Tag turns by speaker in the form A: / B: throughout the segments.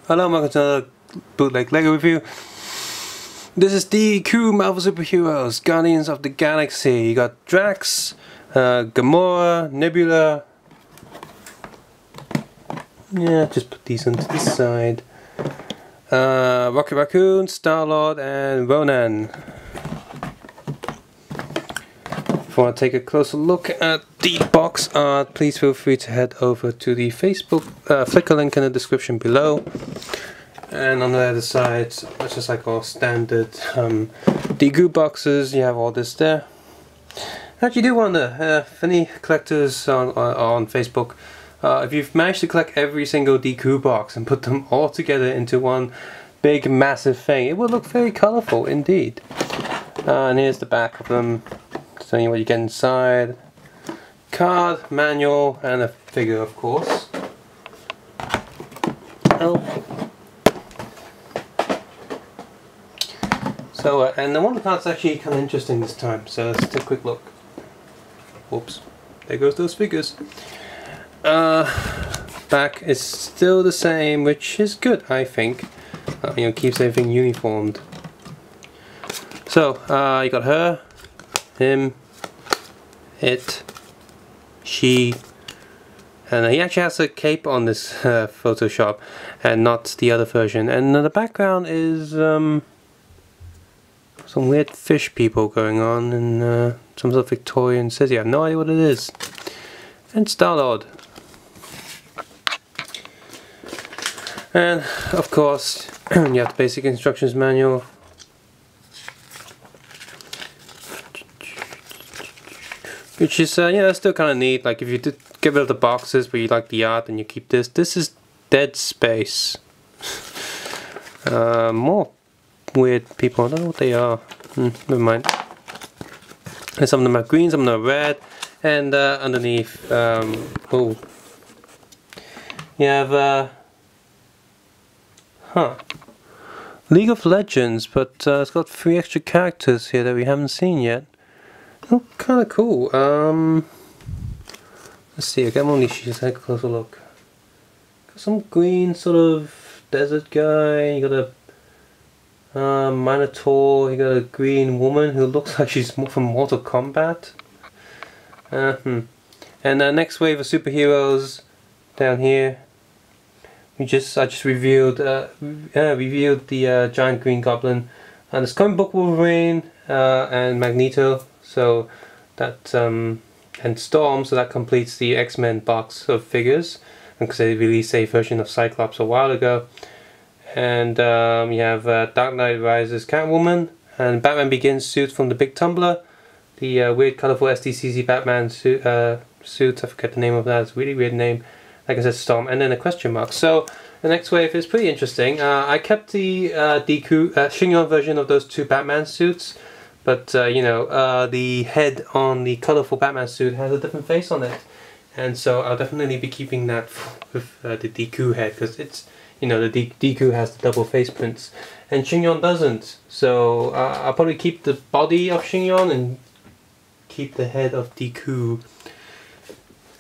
A: Hello, welcome to another bootleg LEGO review. This is DeCool Marvel Superheroes, Guardians of the Galaxy. You got Drax, Gamora, Nebula. Yeah, just put these onto the side. Rocket Raccoon, Star-Lord, and Ronan. If you want to take a closer look at the box art, please feel free to head over to the Facebook Flickr link in the description below. And on the other side, much as like all standard DeCool boxes, you have all this there. Actually, do wonder if any collectors on Facebook, if you've managed to collect every single DeCool box and put them all together into one big massive thing, it would look very colourful indeed. And here's the back of them. Telling you what you get inside. Card, manual, and a figure, of course. Oh. So, and one of the cards is actually kind of interesting this time. So let's take a quick look. Whoops! There goes those figures. Back is still the same, which is good, I think. You know, keeps everything uniformed. So you got her, him, it, she, and he actually has a cape on this Photoshop and not the other version. And the background is some weird fish people going on in some sort of Victorian city. I have no idea what it is. And Star-Lord. And of course you have the basic instructions manual. Which is, you know, still kind of neat. Like if you did get rid of the boxes but you like the art and you keep this. This is Dead Space. More weird people. I don't know what they are. Never mind. And some of them are green, some of them are red. And underneath, oh, you have, League of Legends, but it's got 3 extra characters here that we haven't seen yet. Oh, kind of cool. Let's see, I got one of these sheets, take a closer look. Got some green sort of desert guy, you got a Minotaur, you got a green woman who looks like she's from Mortal Kombat. And the next wave of superheroes down here. I just revealed the giant green goblin, and this comic book Wolverine and Magneto. So that and Storm, so that completes the X-Men box of figures, because they released a version of Cyclops a while ago. And you have Dark Knight Rises Catwoman and Batman Begins suit from the Big Tumbler, the weird colourful SDCC Batman suit. I forget the name of that. It's a really weird name. Like I said, Storm, and then a question mark. So the next wave is pretty interesting. I kept the DeCool Shinyon version of those 2 Batman suits. But you know, the head on the colourful Batman suit has a different face on it, and so I'll definitely be keeping that with the DeCool head, because it's, you know, the DeCool has the double face prints and Shinyon doesn't. So I'll probably keep the body of Shinyon and keep the head of DeCool.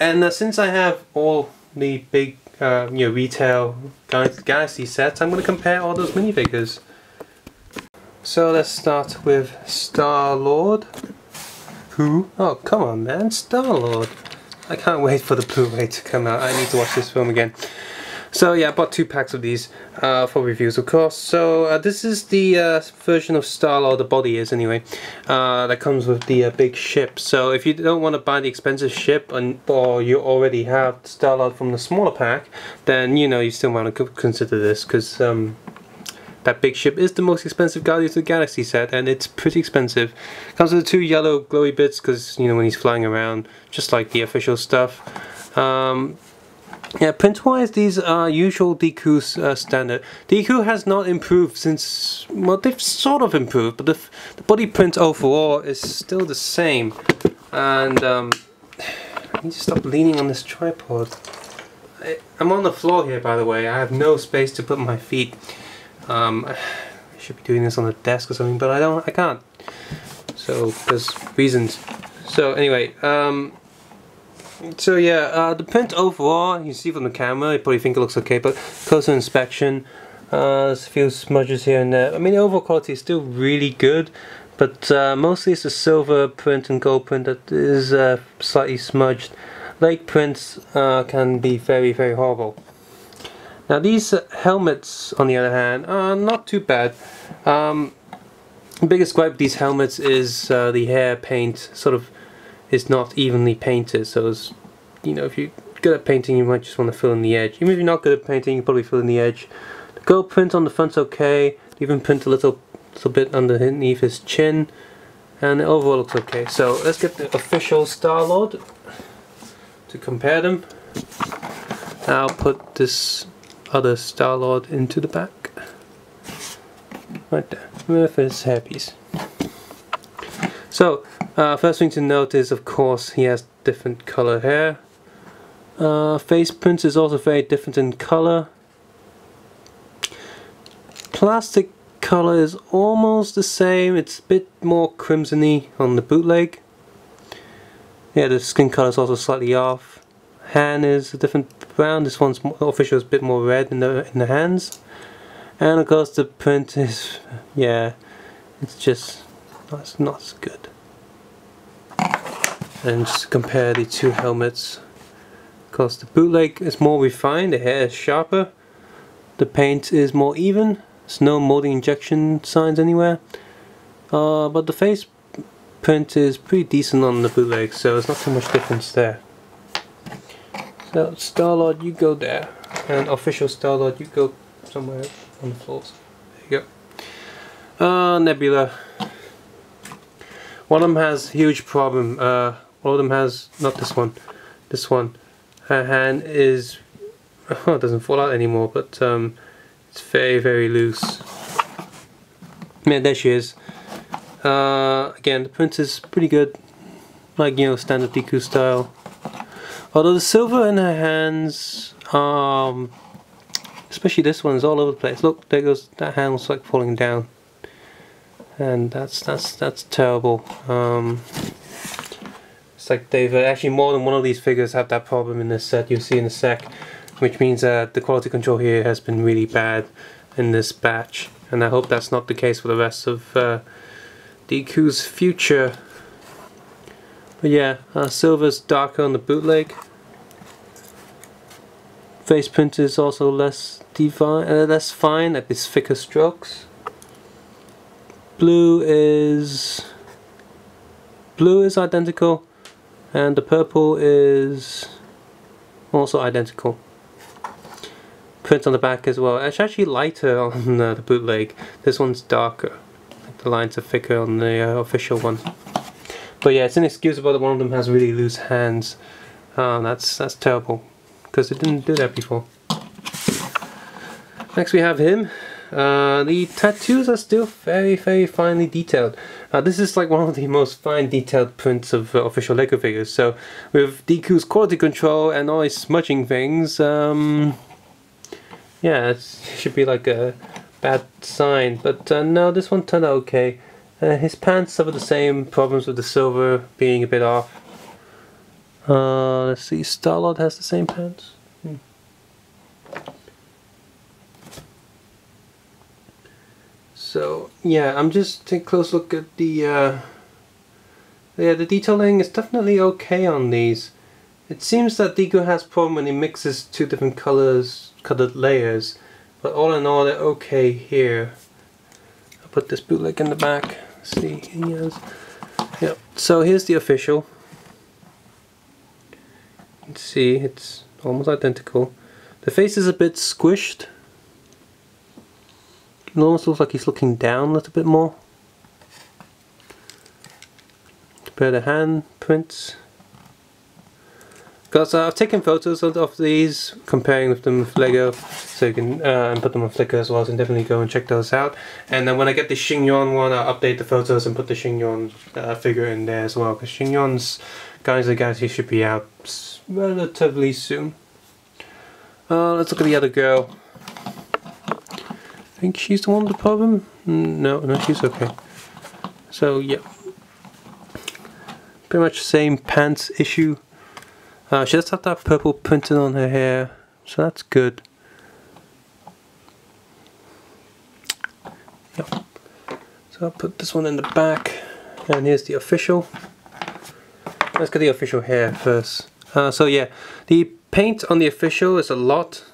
A: And since I have all the big you know, retail Galaxy sets, I'm going to compare all those minifigures. So let's start with Star-Lord. Who? Oh, come on, man, Star-Lord. I can't wait for the Blu-ray to come out. I need to watch this film again. So yeah, I bought 2 packs of these for reviews, of course. So this is the version of Star-Lord, the body is anyway, that comes with the big ship. So if you don't want to buy the expensive ship, or you already have Star-Lord from the smaller pack, then, you know, you still want to consider this, because that big ship is the most expensive Guardians of the Galaxy set, and it's pretty expensive. Comes with the 2 yellow glowy bits, because, you know, when he's flying around, just like the official stuff. Yeah, print-wise, these are usual DeCool standard. DeCool has not improved since, well, they've sort of improved, but the body print overall is still the same. And I need to stop leaning on this tripod. I'm on the floor here, by the way. I have no space to put my feet. I should be doing this on the desk or something, but I can't. So there's reasons. So anyway, So yeah, the print overall, you see from the camera, you probably think it looks okay, but closer inspection, there's a few smudges here and there. I mean, the overall quality is still really good, but mostly it's the silver print and gold print that is slightly smudged. Lake prints can be very, very horrible. Now these helmets, on the other hand, are not too bad. The biggest gripe with these helmets is the hair paint sort of is not evenly painted. So it's, you know, if you're good at painting, you might just want to fill in the edge. Even if you're not good at painting, you probably fill in the edge. The gold print on the front's okay. Even print a little bit underneath his chin, and the overall looks okay. So let's get the official Star-Lord to compare them. I'll put this other Star-Lord into the back. Right there, with his hairpiece. So, first thing to note is, of course, he has different color hair. Face print is also very different in color. Plastic color is almost the same. It's a bit more crimsony on the bootleg. Yeah, the skin color is also slightly off. Hand is a different brown. This one's more, official is a bit more red in the hands. And of course the print is, yeah, it's just not as good. And just compare the two helmets. Of course the bootleg is more refined, the hair is sharper, the paint is more even, there's no molding injection signs anywhere. But the face print is pretty decent on the bootleg, so there's not too much difference there. So Star-Lord, you go there, and official Star-Lord, you go somewhere on the floors. There you go. Nebula. One of them has a huge problem. One of them has, not this one, this one. Her hand is, oh, it doesn't fall out anymore, but it's very, very loose. Yeah, there she is. Again, the print is pretty good, like, you know, standard DeCool style. Although the silver in her hands, especially this one, is all over the place. Look, there goes, that hand looks like falling down, and that's terrible. It's like they've actually more than one of these figures have that problem in this set. You'll see in a sec, which means that the quality control here has been really bad in this batch, and I hope that's not the case for the rest of DeCool's future. But yeah, silver's darker on the bootleg. Face print is also less fine, like these thicker strokes. Blue is identical, and the purple is also identical. Print on the back as well. It's actually lighter on the bootleg. This one's darker. The lines are thicker on the official one. But yeah, it's inexcusable that one of them has really loose hands. That's terrible, because it didn't do that before. Next we have him. The tattoos are still very, very finely detailed. This is like one of the most fine detailed prints of official LEGO figures. So with DeCool's quality control and all his smudging things, yeah, it should be like a bad sign. But no, this one turned out okay. His pants suffer the same problems with the silver being a bit off. Let's see, Star-Lord has the same pants. So yeah, I'm just taking a close look at the yeah, the detailing is definitely okay on these. It seems that DeCool has a problem when he mixes two different colored layers, but all in all they're okay here. I'll put this bootleg in the back. See, he has, yeah. So here's the official. You can see it's almost identical. The face is a bit squished. It almost looks like he's looking down a little bit more. Compare the hand prints. Because I've taken photos of these, comparing with them with LEGO, so you can and put them on Flickr as well, so you can definitely go and check those out. And then when I get the Xingyon one, I'll update the photos and put the Xingyon figure in there as well, because Xingyon's Guardians of the Galaxy should be out relatively soon. Let's look at the other girl. I think she's the one with the problem? No, she's okay. So yeah, pretty much same pants issue. She does have that purple printing on her hair, so that's good. Yep. So I'll put this one in the back, and here's the official. Let's get the official hair first. So yeah, the paint on the official is a lot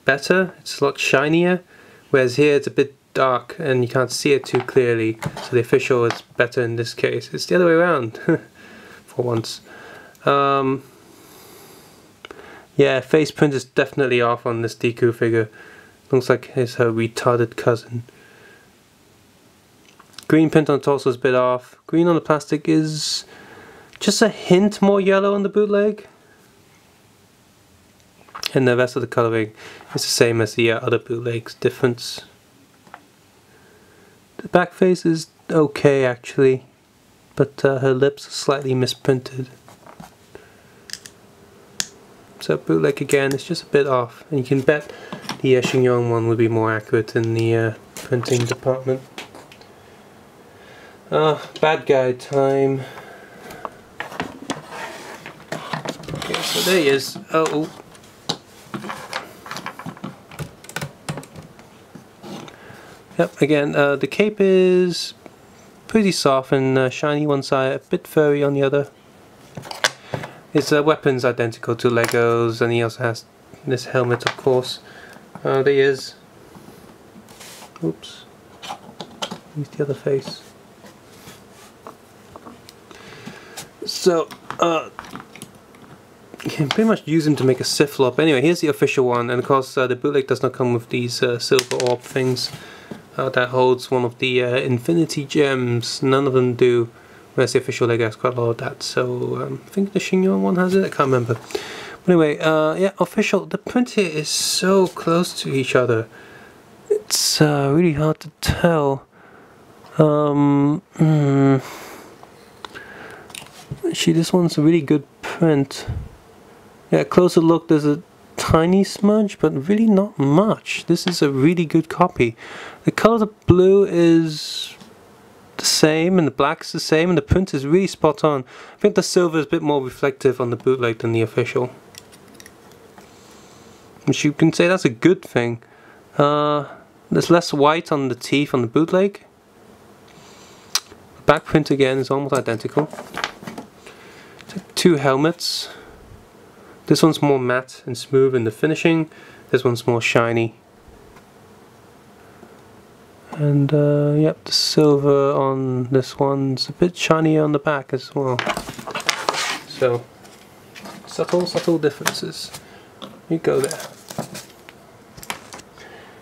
A: better, it's a lot shinier, whereas here it's a bit dark and you can't see it too clearly, so the official is better in this case. It's the other way around for once. Yeah, face print is definitely off on this DeCool figure. Looks like it's her retarded cousin. Green print on the torso is a bit off. Green on the plastic is just a hint more yellow on the bootleg. And the rest of the coloring is the same as the other bootlegs. Difference. The back face is okay actually, but her lips are slightly misprinted. So bootleg again, it's just a bit off, and you can bet the Shin-Yong one would be more accurate in the printing department. Bad guy time. Okay, so there he is. Oh. Yep, again, the cape is pretty soft and shiny one side, a bit furry on the other. His weapon's identical to Lego's, and he also has this helmet, of course. There he is. Oops. Use the other face. So, you can pretty much use him to make a Sith flop. Anyway, here's the official one, and of course the bootleg does not come with these silver orb things. That holds one of the infinity gems. None of them do, whereas the official Lego has quite a lot of that. So I think the Shin-Yong one has it, I can't remember. But anyway, yeah, official. The print here is so close to each other. It's really hard to tell. Actually, this one's a really good print. Yeah, closer look, there's a tiny smudge, but really not much. This is a really good copy. The color of the blue is the same, and the black is the same, and the print is really spot on. I think the silver is a bit more reflective on the bootleg than the official, which you can say that's a good thing. There's less white on the teeth on the bootleg. The back print again is almost identical. It's like two helmets. This one's more matte and smooth in the finishing. This one's more shiny. And yep, the silver on this one's a bit shinier on the back as well. So, subtle differences. You go there.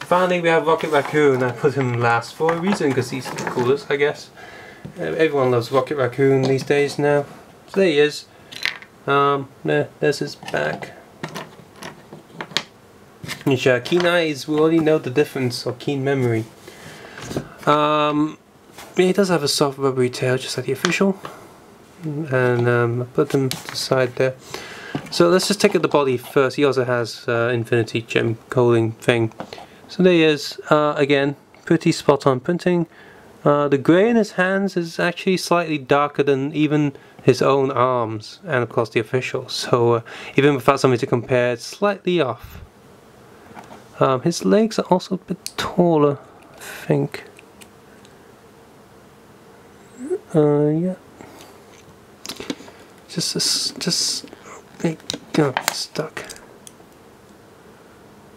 A: Finally, we have Rocket Raccoon. I put him last for a reason, because he's the coolest, I guess. Everyone loves Rocket Raccoon these days now. So there he is. There's his back. Which, keen eyes, we already know the difference, or keen memory. Yeah, he does have a soft rubbery tail, just like the official. And I put them to the side there. So let's just take at the body first. He also has infinity gem coating thing. So there he is. Again, pretty spot on printing. The grey in his hands is actually slightly darker than even his own arms, and of course the official. So even without something to compare, it's slightly off. His legs are also a bit taller, I think. Yeah. Just stuck.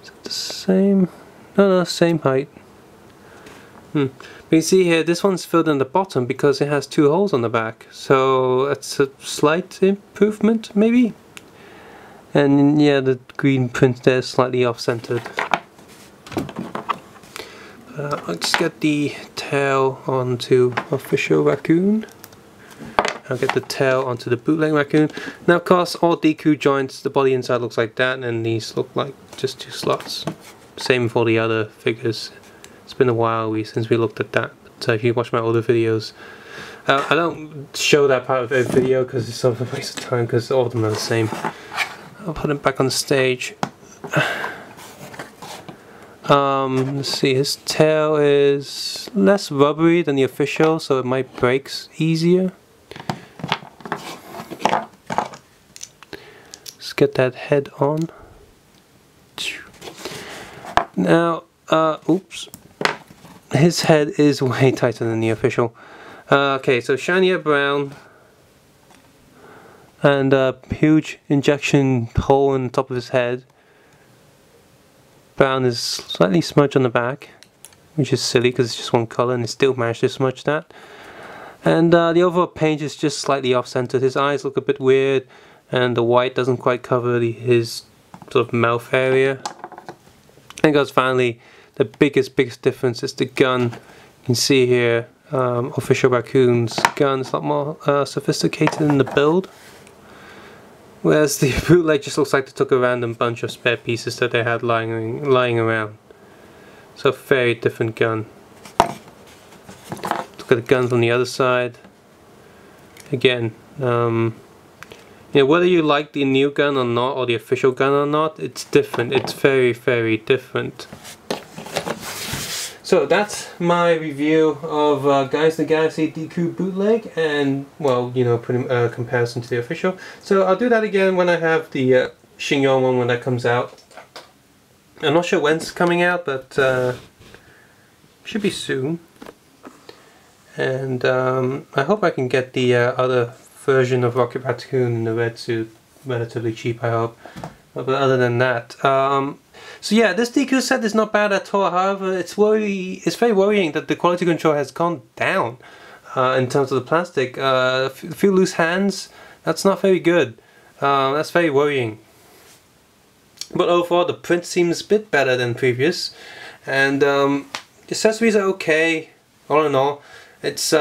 A: Is it the same? No, same height. But you see here, this one's filled in the bottom because it has two holes on the back, so that's a slight improvement, maybe. And yeah, the green print there is slightly off-centered. I'll just get the tail onto official raccoon. I'll get the tail onto the bootleg raccoon. Now, of course, all DeCool joints, the body inside looks like that, and these look like just two slots. Same for the other figures. It's been a while since we looked at that. But if you watch my older videos, I don't show that part of the video because it's sort of a waste of time, because all of them are the same. I'll put him back on the stage. Let's see, his tail is less rubbery than the official, so it might break easier. get that head on. Now, oops. His head is way tighter than the official. Okay, so shinier brown. And a huge injection hole in the top of his head. Brown is slightly smudged on the back, which is silly because it's just one color and it still managed to smudge that. And the overall paint is just slightly off-centered. His eyes look a bit weird, and the white doesn't quite cover his sort of mouth area. And guys, finally, the biggest difference is the gun. You can see here, Official Raccoon's gun is a lot more sophisticated in the build. Whereas the Bootleg just looks like they took a random bunch of spare pieces that they had lying around. So very different gun. Look at the guns on the other side. Again, you know, whether you like the new gun or not, or the official gun or not, it's different. It's very different. So that's my review of Guardians of the Galaxy DeCool Bootleg, and, well, you know, putting a comparison to the official. So I'll do that again when I have the Xingyang one when that comes out. I'm not sure when it's coming out, but should be soon. And I hope I can get the other version of Rocket Raccoon in the red suit relatively cheap, I hope. But other than that, so yeah, this DeCool set is not bad at all. However, it's very worrying that the quality control has gone down in terms of the plastic. A few loose hands, that's not very good. That's very worrying. But overall, the print seems a bit better than previous, and the accessories are okay. All in all, it's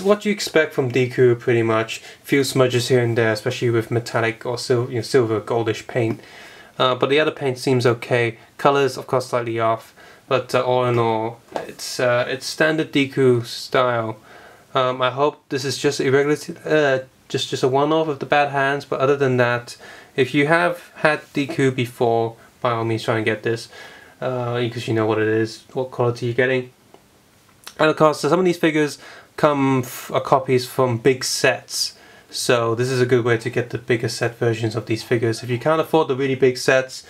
A: what you expect from DeCool pretty much. Few smudges here and there, especially with metallic or silver, silver goldish paint. But the other paint seems okay. Colors, of course, slightly off. But all in all, it's standard DeCool style. I hope this is just irregular, just a one-off of the bad hands. But other than that, if you have had DeCool before, by all means try and get this, because you know what it is, what quality you're getting. And of course, some of these figures come copies from big sets. So this is a good way to get the bigger set versions of these figures. If you can't afford the really big sets,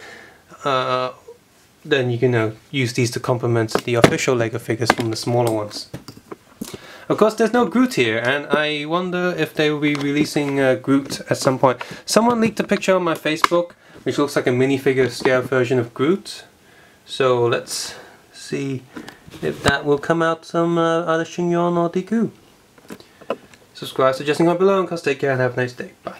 A: then you can use these to complement the official LEGO figures from the smaller ones. Of course, there's no Groot here, and I wonder if they will be releasing Groot at some point. Someone leaked a picture on my Facebook, which looks like a minifigure scale version of Groot. So let's see if that will come out some either Xingyang or DeCool. Subscribe, suggesting comment below, and take care and have a nice day. Bye.